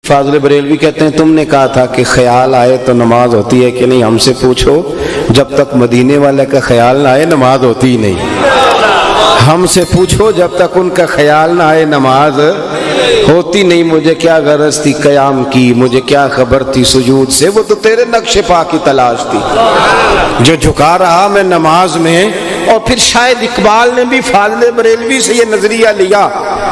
फाज़िल बरेलवी कहते हैं तुमने कहा था कि ख्याल आए तो नमाज होती है कि नहीं, हमसे पूछो जब तक मदीने वाले का ख्याल ना आए नमाज होती ही नहीं। हमसे पूछो जब तक उनका ख्याल ना आए नमाज होती नहीं। मुझे क्या गरज थी क़याम की, मुझे क्या खबर थी सुजूद से, वो तो तेरे नक्शे पा की तलाश थी। जो झुका रहा मैं नमाज में। और फिर शायद इकबाल ने भी फाज़िल बरेलवी से ये नजरिया लिया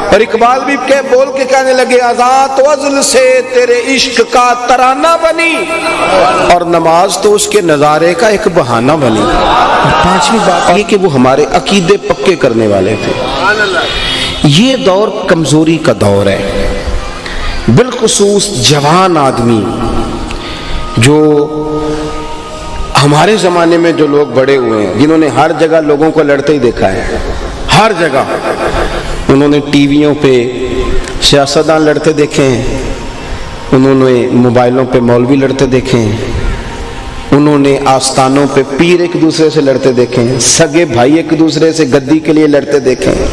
और इकबाल भी बोल के कहने लगे आज़ाद वज़्ल से तेरे इश्क का तराना बनी, और नमाज तो उसके नज़ारे का एक बहाना बनी। पांचवी बात ये कि वो हमारे अकीदे पक्के करने वाले थे। ये दौर कमजोरी का दौर है, बिलखुसूस जवान आदमी जो हमारे ज़माने में जो लोग बड़े हुए हैं, जिन्होंने हर जगह लोगों को लड़ते ही देखा है, हर जगह उन्होंने टीवियों पे सियासतदान लड़ते देखे हैं, उन्होंने मोबाइलों पे मौलवी लड़ते देखे हैं, उन्होंने आस्थानों पे पीर एक दूसरे से लड़ते देखे हैं, सगे भाई एक दूसरे से गद्दी के लिए लड़ते देखे हैं।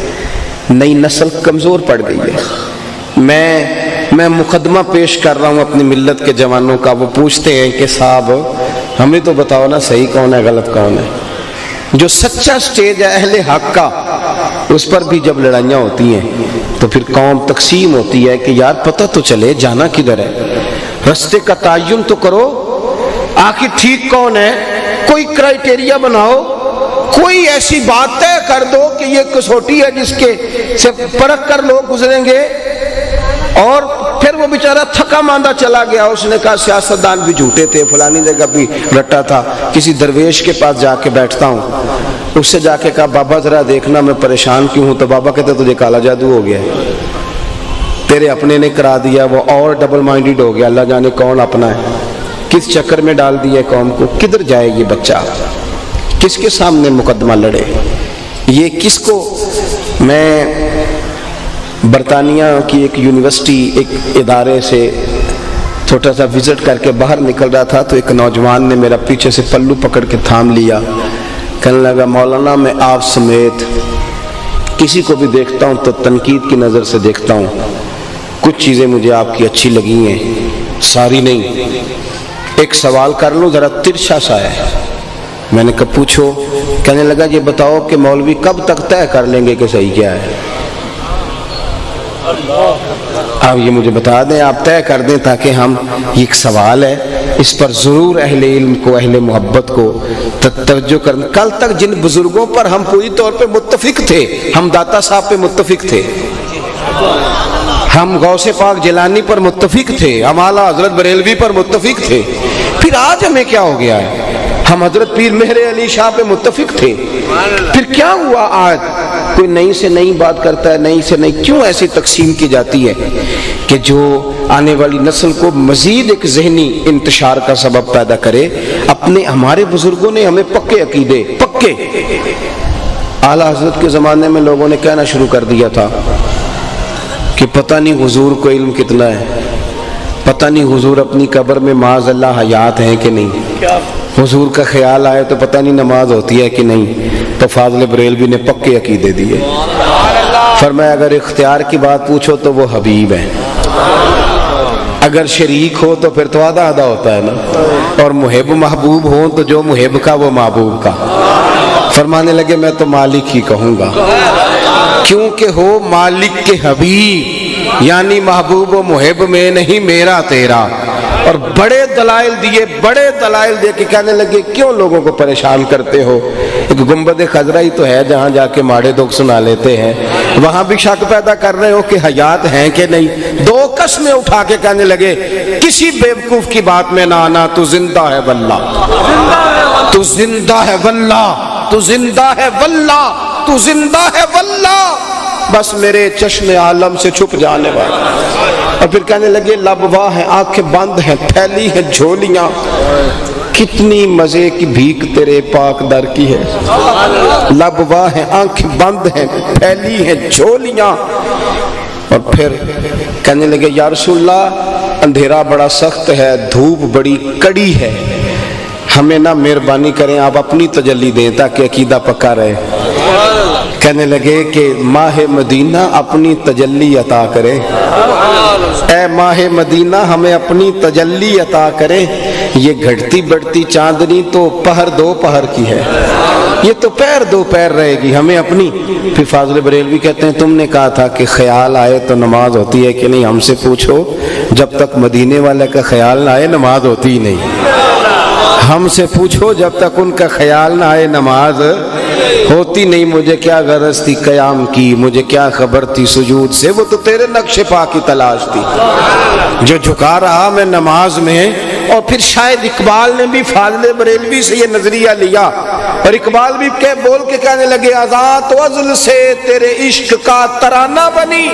नई नस्ल कमज़ोर पड़ गई है। मैं मुकदमा पेश कर रहा हूँ अपनी मिल्लत के जवानों का। वो पूछते हैं कि साहब हमें तो बताओ ना सही कौन है गलत कौन है। जो सच्चा स्टेज है अहले हक का, उस पर भी जब लड़ाइयाँ होती हैं तो फिर कौम तकसीम होती है कि यार पता तो चले जाना किधर है, रास्ते का तयन तो करो, आखिर ठीक कौन है, कोई क्राइटेरिया बनाओ, कोई ऐसी बात तय कर दो कि ये कसौटी है जिसके से परख कर लोग गुजरेंगे। और फिर वो बेचारा थका मांदा चला गया, उसने कहा सियासतदान भी झूठे थे, फलानी जगह भी रट्टा था। किसी दरवेश के पास जाके बैठता हूँ, उससे जाके कहा बाबा जरा देखना मैं परेशान क्यों हूँ, तो बाबा कहते तुझे काला जादू हो गया है, तेरे अपने ने करा दिया। वो और डबल माइंडेड हो गया, अल्लाह जाने कौन अपना है, किस चक्कर में डाल दिया कौम को। किधर जाए ये बच्चा, किसके सामने मुकदमा लड़े, ये किसको। मैं बरतानिया की एक यूनिवर्सिटी एक इदारे से छोटा सा विजिट करके बाहर निकल रहा था, तो एक नौजवान ने मेरा पीछे से पल्लू पकड़ के थाम लिया, कहने लगा मौलाना मैं आप समेत किसी को भी देखता हूँ तो तनकीद की नज़र से देखता हूँ, कुछ चीज़ें मुझे आपकी अच्छी लगी हैं, सारी नहीं। एक सवाल कर लूँ ज़रा तिरछा सा है। मैंने कहा पूछो। कहने लगा ये बताओ कि मौलवी कब तक तय कर लेंगे कि सही क्या है। आप ये मुझे बता दें, आप तय कर दें ताकि हम, ये एक सवाल है, इस पर ज़रूर अहले इल्म को, अहले मोहब्बत को तवज्जो करना। कल तक जिन बुजुर्गों पर हम पूरी तौर पे मुत्तफिक थे, हम दाता साहब पे मुत्तफिक थे, हम गौसे पाक जिलानी पर मुत्तफिक थे, हम आला हजरत बरेलवी पर मुत्तफिक थे, फिर आज हमें क्या हो गया है, हम हजरत पीर मेहर अली शाह पे मुत्तफिक थे, फिर क्या हुआ आज कोई नई से नई बात करता है, नई से नई। क्यों ऐसी तकसीम की जाती है कि जो आने वाली नस्ल को मजीद एक जहनी इंतशार का सबब पैदा करे। अपने हमारे बुजुर्गों ने हमें पक्के अकीदे, पक्के आला हजरत के ज़माने में लोगों ने कहना शुरू कर दिया था कि पता नहीं हुजूर को इल्म कितना है, पता नहीं हुजूर अपनी कब्र में माज़ अल्लाह हयात हैं कि नहीं, हुजूर का ख्याल आए तो पता नहीं नमाज होती है कि नहीं। तो फाज़िल बरेलवी ने पक्के अकीदे दिए। फरमाया अगर इख्तियार की बात पूछो तो वो हबीब है, अगर शरीक हो तो फिर तो आधा आधा होता है ना, और मुहिब महबूब हो तो जो मुहिब का वो महबूब का। फरमाने लगे मैं तो मालिक ही कहूँगा, क्योंकि हो मालिक के हबीब, यानी महबूब व मुहिब में नहीं मेरा तेरा। और बड़े दलाइल दिए, बड़े दलाइल दे के कहने लगे क्यों लोगों को परेशान करते हो, एक गुंबद खजरा ही तो है जहाँ जाके माड़े दुख सुना लेते हैं, वहाँ भी शक पैदा कर रहे हो कि हयात हैं कि नहीं। दो कस्में उठा के कहने लगे किसी बेवकूफ की बात में ना आना, तू जिंदा है वल्ला, तू जिंदा है वल्ला, तू जिंदा है वल्ला, तू जिंदा है वल्ला, बस मेरे चश्मे आलम से छुप जाने वाला। और फिर कहने लगे लबवा है, आंखें बंद हैं, फैली है झोलियां, कितनी मजे की भीख तेरे पाक दर की है। लबवा है, आंखें बंद हैं, फैली है झोलियां। और फिर कहने लगे या रसूलल्लाह अंधेरा बड़ा सख्त है, धूप बड़ी कड़ी है, हमें ना मेहरबानी करें आप अपनी तजल्ली दें ताकि अकीदा पक्का रहे। کہنے لگے کہ ماہ مدینہ اپنی تجلی عطا کرے، اے ماہ مدینہ ہمیں اپنی تجلی عطا کرے، یہ گھٹتی بڑھتی چاندنی تو پہر دو پہر کی ہے، یہ تو پیر دو پیر رہے گی، ہمیں اپنی۔ پھر فاضل بریلوی کہتے ہیں تم نے کہا تھا کہ خیال آئے تو نماز ہوتی ہے کہ نہیں، ہم سے پوچھو، جب تک مدینے والے کا خیال نہ آئے نماز ہوتی ہی نہیں، ہم سے پوچھو جب تک ان کا خیال نہ آئے نماز ہوتی نہیں۔ مجھے کیا غرض تھی قیام کی، مجھے کیا خبر تھی سجود سے، وہ تو تیرے نقش پا کی تلاش تھی، جو جھکا رہا میں نماز میں۔ اور پھر شاید اقبال نے بھی فاضل بریلوی سے یہ نظریہ لیا، اور اقبال بھی بول کے کہنے لگے آزاد وزل سے تیرے عشق کا ترانہ بنی،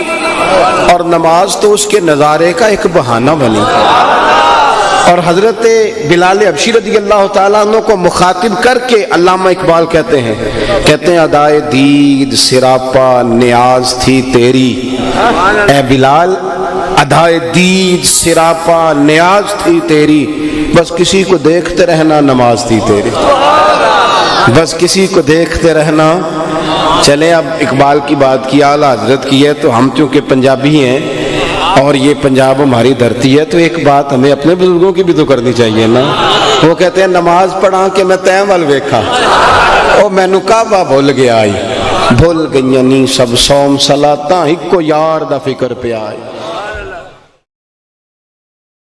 اور نماز تو اس کے نظارے کا ایک بہانہ بنی۔ اور حضرت بلال حبشی رضی اللہ تعالیٰ عنہ کو مخاطب کر کے علامہ اقبال کہتے ہیں ادائے دید سراپا نیاز تھی تیری، اے بلال ادائے دید سراپا نیاز تھی تیری، بس کسی کو دیکھتے رہنا نماز تھی تیری، بس کسی کو دیکھتے رہنا۔ چلیں اب اقبال کی بات کی، اعلیٰ حضرت کی ہے، تو ہم چونکہ پنجابی ہیں اور یہ پنجاب ہماری دھرتی ہے، تو ایک بات ہمیں اپنے بزرگوں کی بھی تو کرنی چاہیے نا۔ وہ کہتے ہیں نماز پڑھا کہ میں تیں ول ویکھا، او مینو کعبہ بھول گیا آئی، بھول گئیاں نی سب سوم صلاتاں، ہکو یار دا فکر پہ آئی۔